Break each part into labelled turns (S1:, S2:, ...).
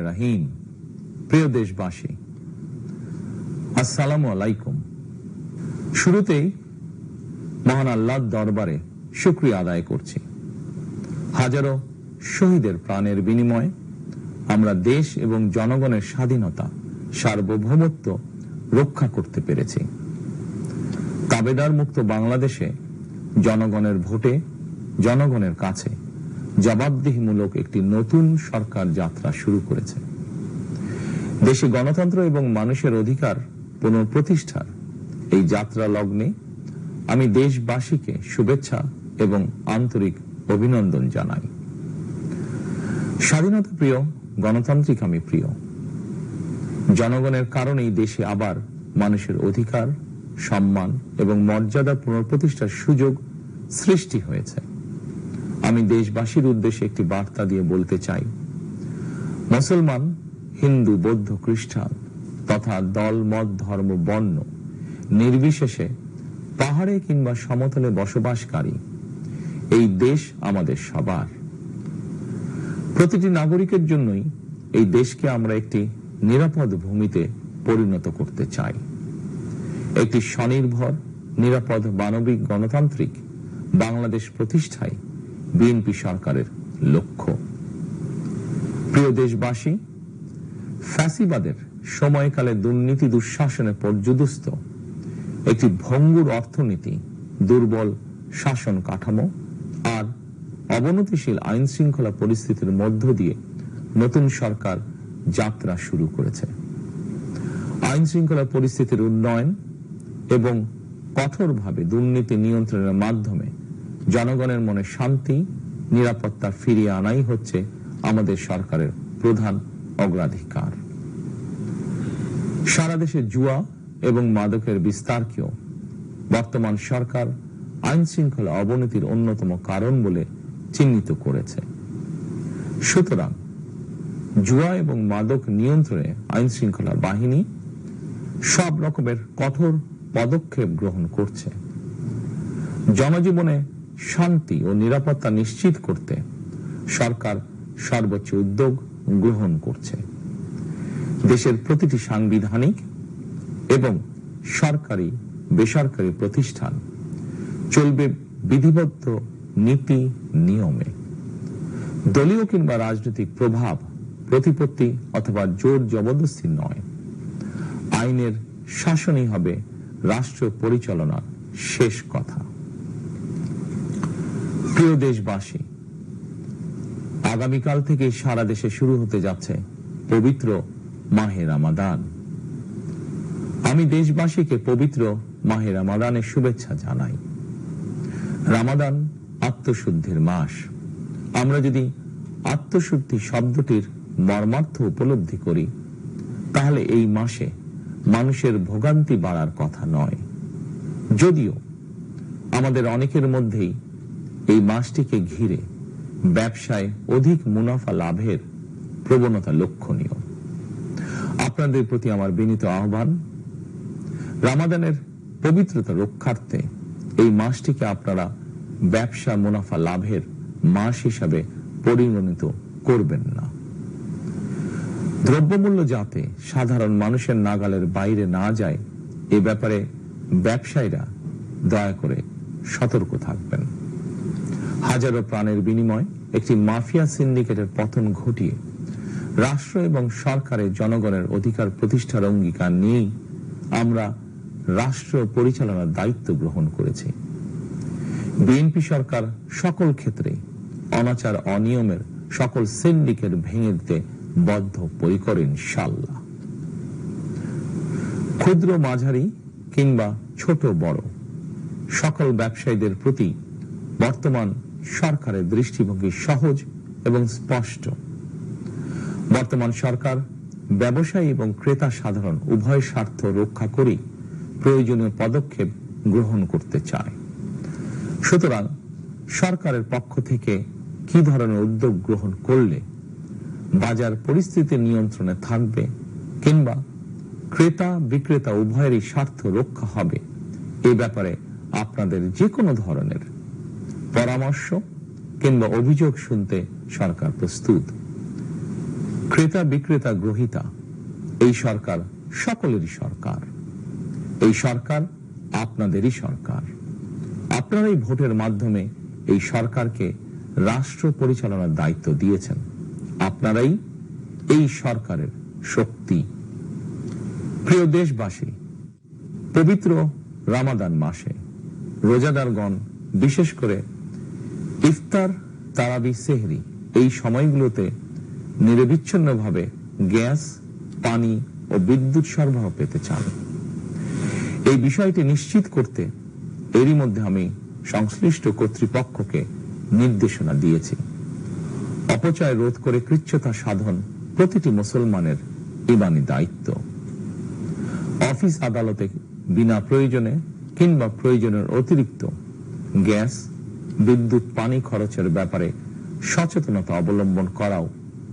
S1: রাহিম। প্রিয় দেশবাসী, আসসালামু আলাইকুম। শুরুতেই মহান আল্লাহর দরবারে শুকরিয়া আদায় করছি। হাজারো শহীদের প্রাণের বিনিময়ে আমরা দেশ এবং জনগণের স্বাধীনতা, সার্বভৌমত্ব রক্ষা করতে পেরেছি। তাবেদার মুক্ত বাংলাদেশে জনগণের ভোটে জনগণের কাছে জবাবদিহিমূলক একটি নতুন সরকার যাত্রা শুরু করেছে। দেশে গণতন্ত্র এবং মানুষের অধিকার পুনঃপ্রতিষ্ঠার এই যাত্রা লগ্নে আমি দেশবাসীকে শুভেচ্ছা এবং আন্তরিক অভিনন্দন জানাই। স্বাধীনতা প্রিয়, গণতান্ত্রিক আমি প্রিয়। জনগণের কারণেই দেশে আবার মানুষের অধিকার, সম্মান এবং মর্যাদা পুনঃপ্রতিষ্ঠার সুযোগ সৃষ্টি হয়েছে। আমি দেশবাসীর উদ্দেশ্যে একটি বার্তা দিয়ে বলতে চাই, মুসলমান, হিন্দু, বৌদ্ধ, খ্রিস্টান তথা দল, মত, ধর্ম, বর্ণ নির্বিশেষে পাহাড়ে কিংবা সমতলে বসবাসকারী এই দেশ আমাদের সবার। প্রতিটি নাগরিকের জন্যই এই দেশকে আমরা একটি নিরাপদ ভূমিতে পরিণত করতে চাই। একটি স্বনির্ভর, নিরাপদ, মানবিক, গণতান্ত্রিক বাংলাদেশ প্রতিষ্ঠায় বিএনপি সরকারের লক্ষ্য। প্রিয় দেশবাসী, ফ্যাসিবাদের সময়কালে দুর্নীতি, দুঃশাসনে পর্যুদস্ত একটি ভঙ্গুর অর্থনীতি, দুর্বল শাসন কাঠামো আর অবনতিশীল আইন শৃঙ্খলা পরিস্থিতির মধ্য দিয়ে নতুন সরকার যাত্রা শুরু করেছে। আইন শৃঙ্খলা পরিস্থিতির উন্নয়ন এবং কঠোরভাবে দুর্নীতি নিয়ন্ত্রণের মাধ্যমে জনগণের মনে শান্তি, নিরাপত্তা ফিরিয়ে আনাই হচ্ছে আমাদের সরকারের প্রধান অগ্রাধিকার। সারা দেশে জুয়া এবং মাদকের বিস্তারকেও বর্তমান সরকার আইন শৃঙ্খলা অবনতির অন্যতম কারণ বলে চিহ্নিত করেছে। সুতরাং জুয়া এবং মাদক নিয়ন্ত্রণে আইন শৃঙ্খলা বাহিনী সব রকমের কঠোর পদক্ষেপ গ্রহণ করছে। জনজীবনে শান্তি ও নিরাপত্তা নিশ্চিত করতে সরকার সর্বোচ্চ উদ্যোগ গ্রহণ করছে। দেশের প্রতিটি সাংবিধানিক এবং সরকারি, বেসরকারি প্রতিষ্ঠান চলবে বিধিবদ্ধ নীতি নিয়মে। দলীয় কিংবা রাজনৈতিক প্রভাব, প্রতিপত্তি অথবা জোর জবরদস্তি নয়। আইনের শাসনই হবে রাষ্ট্র পরিচালনার শেষ কথা। প্রিয় দেশবাসী, আগামীকাল থেকে সারা দেশে শুরু হতে যাচ্ছে পবিত্র মাহে রমাদান। আমি দেশবাসীকে পবিত্র মাহে রমাদানের শুভেচ্ছা জানাই। রমাদান আত্মশুদ্ধির মাস। আমরা যদি আত্মশুদ্ধি শব্দটির মর্মার্থ উপলব্ধি করি, তাহলে এই মাসে মানুষের ভোগান্তি বাড়ার কথা নয়। যদিও আমাদের অনেকের মধ্যেই এই মাসটিকে ঘিরে ব্যবসায় অধিক মুনাফা লাভের প্রবণতা লক্ষণীয়। আপনাদের প্রতি আমার বিনীত আহ্বান, রমাদানের পবিত্রতা রক্ষার্থে এই মাসটিকে আপনারা ব্যবসা মুনাফা লাভের মাস হিসাবে পরিগণিত করবেন না। দ্রব্যমূল্য যাতে সাধারণ মানুষের নাগালের বাইরে না যায়, এ ব্যাপারে ব্যবসায়ীরা দয়া করে সতর্ক থাকবেন। হাজারো প্রাণের বিনিময়ে একটি মাফিয়া সিন্ডিকেটের পতন ঘটিয়ে রাষ্ট্র এবং সরকারের জনগণের অধিকার প্রতিষ্ঠার অঙ্গীকার নিয়েই আমরা রাষ্ট্র পরিচালনার দায়িত্ব গ্রহণ করেছি। বিএনপি সরকার সকল ক্ষেত্রে অনাচার, অনিয়মের সকল সিন্ডিকেট ভেঙে দিতে বদ্ধপরিকর ইনশাআল্লাহ। ক্ষুদ্র, মাঝারি কিংবা ছোট বড় সকল ব্যবসায়ীদের প্রতি বর্তমান সরকারের দৃষ্টিভঙ্গি সহজ এবং স্পষ্ট। বর্তমান সরকার ব্যবসায়ী এবং ক্রেতা সাধারণ উভয় স্বার্থ রক্ষা করে প্রয়োজনীয় পদক্ষেপ গ্রহণ করতে চায়। সুতরাং সরকারের পক্ষ থেকে কি ধরনের উদ্যোগ গ্রহণ করলে বাজার পরিস্থিতি নিয়ন্ত্রণে থাকবে কিংবা ক্রেতা বিক্রেতা উভয়েরই স্বার্থ রক্ষা হবে, এ ব্যাপারে আপনাদের যে কোনো ধরনের পরামর্শ কিংবা অভিযোগ শুনতে সরকার প্রস্তুত। ক্রেতা বিক্রেতা গ্রহীতা, এই সরকার সকলেরই সরকার। এই সরকার আপনাদেরই সরকার। আপনারাই ভোটের মাধ্যমে এই সরকারকে রাষ্ট্র পরিচালনার দায়িত্ব দিয়েছেন। আপনারাই এই সরকারের শক্তি। প্রিয় দেশবাসী, পবিত্র রমাদান মাসে রোজাদারগণ, বিশেষ করে ইফতার, তারাবি, সেহরি এই সময়গুলোতে নিরবিচ্ছিন্নভাবে গ্যাস, পানি ও বিদ্যুৎ সরবরাহ পেতে চান। এই বিষয়টি নিশ্চিত করতে এরই মধ্যে আমি সংশ্লিষ্ট কর্তৃপক্ষকে নির্দেশনা দিয়েছি। অপচয় রোধ করে কৃচ্ছ্রতা সাধন প্রতিটি মুসলমানের ঈমানি দায়িত্ব। অফিস আদালতে বিনা প্রয়োজনে কিংবা প্রয়োজনের অতিরিক্ত গ্যাস, বিদ্যুৎ, পানি খরচের ব্যাপারে সচেতনতা অবলম্বন করাও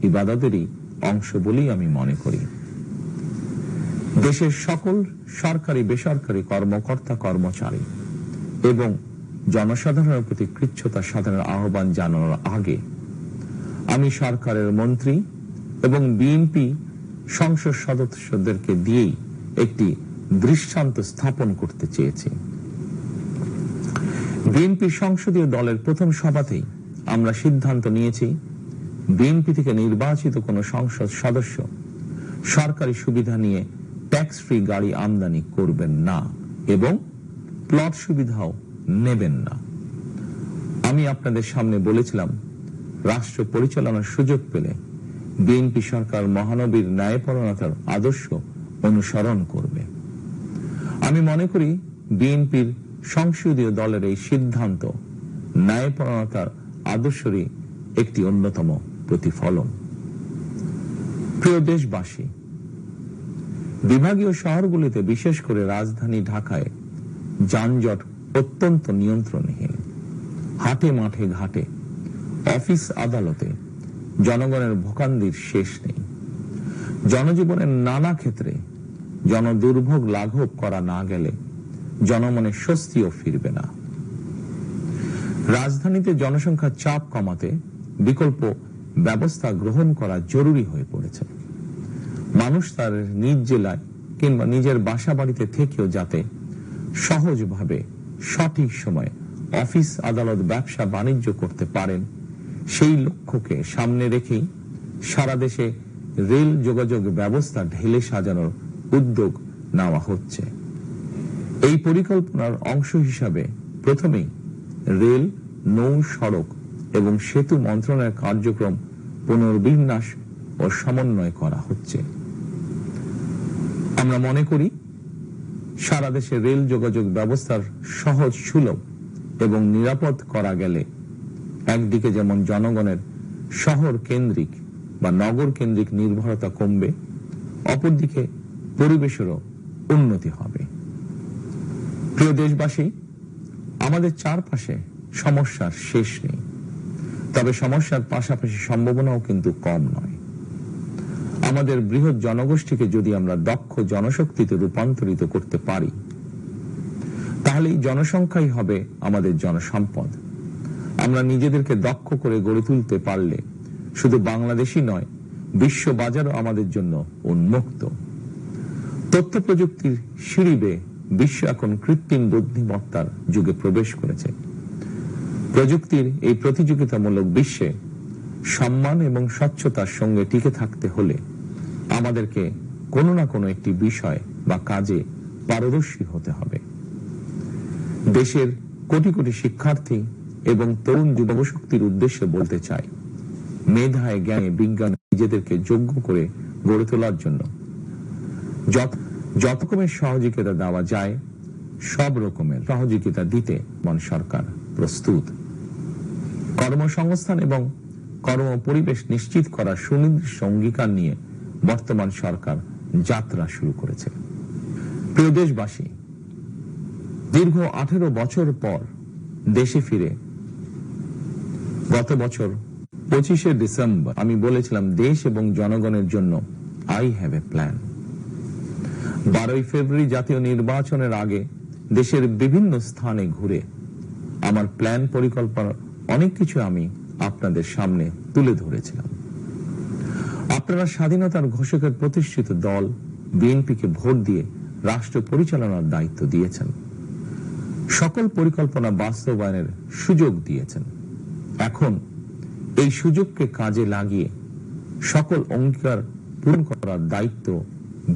S1: ইবাদতেরই অংশ বলেই আমি মনে করি। দেশের সকল সরকারি বেসরকারি কর্মকর্তা কর্মচারী এবং জনসাধারণের প্রতি কৃচ্ছ্রতা সাধনের আহ্বান জানানোর আগে আমি সরকারের মন্ত্রী এবং বিএনপি সংসদ সদস্যদেরকে দিয়েই একটি দৃষ্টান্ত স্থাপন করতে চেয়েছি। বিএনপি সংসদীয় দলের প্রথম সভাতেই আমরা সিদ্ধান্ত নিয়েছি, বিএনপি থেকে নির্বাচিত কোন সংসদ সদস্য সরকারি সুবিধা নিয়ে ট্যাক্স ফ্রি গাড়ি আমদানি করবেন না এবং প্লট সুবিধাও নেবেন না। আমি আপনাদের সামনে বলেছিলাম, রাষ্ট্র পরিচালনার সুযোগ পেলে বিএনপি সরকার মহানবীর ন্যায়পরায়ণতার আদর্শ অনুসরণ করবে। আমি মনে করি বিএনপির সংসদীয় দলের এই সিদ্ধান্ত ন্যায়পরায়ণতার আদর্শেরই একটি অন্যতম প্রতিফলন। প্রিয় দেশবাসী, বিভাগীয় শহরগুলিতে, বিশেষ করে রাজধানী ঢাকায় যানজট অত্যন্ত নিয়ন্ত্রণহীন। হাটে মাঠে ঘাটে, অফিস আদালতে জনগণের ভোগান্তির শেষ নেই। জনজীবনের নানা ক্ষেত্রে জনদুর্ভোগ লাঘব করা না গেলে জনমনে স্বস্তিও ফিরবে না। রাজধানীতে জনসংখ্যার চাপ কমাতে বিকল্প ব্যবস্থা গ্রহণ করা জরুরি হয়ে পড়েছে। মানুষ তার নিজ জেলায় কিংবা নিজের বাসা বাড়িতে থেকেও যাতে সহজভাবে সঠিক সময়ে অফিস, আদালত, ব্যবসা বাণিজ্য করতে পারেন, সেই লক্ষ্যকে সামনে রেখেই সারা দেশে রেল যোগাযোগ ব্যবস্থা ঢেলে সাজানোর উদ্যোগ নেওয়া হচ্ছে। এই পরিকল্পনার অংশ হিসাবে প্রথমেই রেল, নৌ, সড়ক এবং সেতু মন্ত্রণালয়ের কার্যক্রম পুনর্বিন্যাস ও সমন্বয় করা হচ্ছে। আমরা মনে করি সারা দেশে রেল যোগাযোগ ব্যবস্থার সহজ, সুলভ এবং নিরাপদ করা গেলে একদিকে যেমন জনগণের শহর কেন্দ্রিক বা নগর কেন্দ্রিক নির্ভরতা কমবে, অপরদিকে পরিবেশেরও উন্নতি হবে। প্রিয় দেশবাসী, আমাদের চারপাশে সমস্যার শেষ নেই, তবে সমস্যার পাশাপাশি সম্ভাবনাও কিন্তু কম নয়। আমাদের বৃহৎ জনগোষ্ঠীকে যদি আমরা দক্ষ জনশক্তিতে রূপান্তরিত করতে পারি, তাহলে জনসংখ্যাই হবে আমাদের জনসম্পদ। আমরা নিজেদেরকে দক্ষ করে গড়ে তুলতে পারলে শুধু বাংলাদেশই নয়, বিশ্ব বাজারও আমাদের জন্য উন্মুক্ত। তথ্য প্রযুক্তির সিঁড়ি বেয়ে বিশ্ব এখন কৃত্রিম বুদ্ধিমত্তার যুগে প্রবেশ করেছে। প্রযুক্তির এই প্রতিযোগিতামূলক বিশ্বে সম্মান এবং স্বচ্ছতার সঙ্গে টিকে থাকতে হলে আমাদেরকে কোনো না কোনো একটি বিষয় বা কাজে পারদর্শী হতে হবে। দেশের কোটি কোটি শিক্ষার্থী এবং তরুণ যুবশক্তির উদ্দেশ্যে বলতে চাই, মেধায়, জ্ঞানে, বিজ্ঞানে নিজেদেরকে যোগ্য করে গড়ে তোলার জন্য যত রকমের সহযোগিতা দেওয়া যায়, সব রকমের সহযোগিতা দিতে সরকার প্রস্তুত। কর্মসংস্থান এবং কর্ম পরিবেশ নিশ্চিত করার সুনির্দিষ্ট অঙ্গীকার নিয়ে বর্তমান সরকার যাত্রা শুরু করেছে। প্রিয় দেশবাসী, দীর্ঘ 18 বছর পর দেশে ফিরে গত বছর 25শে ডিসেম্বর আমি বলেছিলাম, দেশ এবং জনগণের জন্য আই হ্যাভ এ প্ল্যান। 12ই ফেব্রুয়ারি জাতীয় নির্বাচনের আগে দেশের বিভিন্ন স্থানে ঘুরে আমার প্ল্যান, পরিকল্পনা অনেক কিছু আমি আপনাদের সামনে তুলে ধরেছিলাম। আপনারা স্বাধীনতার ঘোষকের প্রতিষ্ঠিত দল বিএনপিকে ভোট দিয়ে রাষ্ট্র পরিচালনার দায়িত্ব দিয়েছেন, সকল পরিকল্পনা বাস্তবায়নের সুযোগ দিয়েছেন। এখন এই সুযোগকে কাজে লাগিয়ে সকল অঙ্গীকার পূরণ করার দায়িত্ব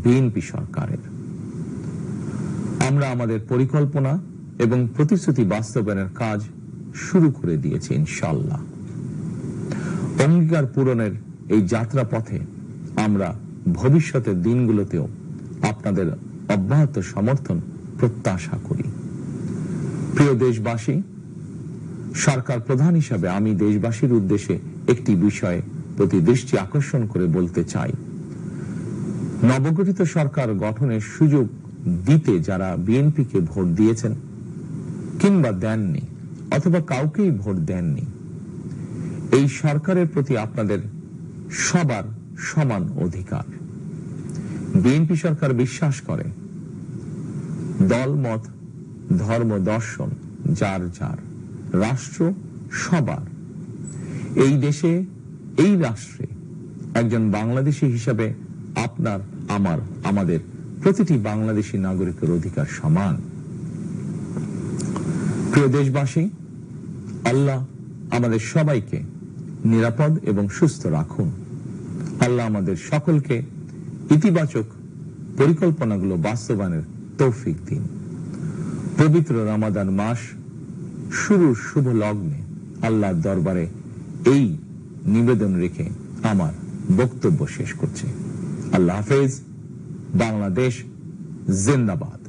S1: বিএনপি সরকারের। আমরা আমাদের পরিকল্পনা এবং প্রতিশ্রুতি বাস্তবায়নের কাজ শুরু করে দিয়েছি ইনশাআল্লাহ। অঙ্গীকার পূরণের এই যাত্রা পথে আমরা ভবিষ্যতের দিনগুলোতেও আপনাদের অব্যাহত সমর্থন প্রত্যাশা করি। প্রিয় দেশবাসী, সরকার প্রধান হিসাবে আমি দেশবাসীর উদ্দেশ্যে একটি বিষয়ে প্রতি দৃষ্টি আকর্ষণ করে বলতে চাই। নবগঠিত সরকার গঠনের সুযোগ দিতে যারা বিএনপিকে ভোট দিয়েছেন কিংবা দেননি অথবা কাউকেই ভোট দেননি, এই সরকারের প্রতি আপনাদের সবার সমান অধিকার। বিএনপি সরকার বিশ্বাস করে দল মত ধর্ম দর্শন যার যার, রাষ্ট্র সবার। এই দেশে এই রাষ্ট্রে একজন বাংলাদেশী হিসাবে আপনার আমার আমাদের প্রতিটি বাংলাদেশী নাগরিকের অধিকার সমান। প্রিয় দেশবাসী, আল্লাহ আমাদের সবাইকে নিরাপদ এবং সুস্থ রাখুন। আল্লাহ আমাদের সকলকে ইতিবাচক পরিকল্পনাগুলো বাস্তবায়নের তৌফিক দিন। পবিত্র রমাদান মাস শুরুর শুভ লগ্নে আল্লাহর দরবারে এই নিবেদন রেখে আমার বক্তব্য শেষ করছি। আল্লাহ হাফেজ। বাংলাদেশ জিন্দাবাদ।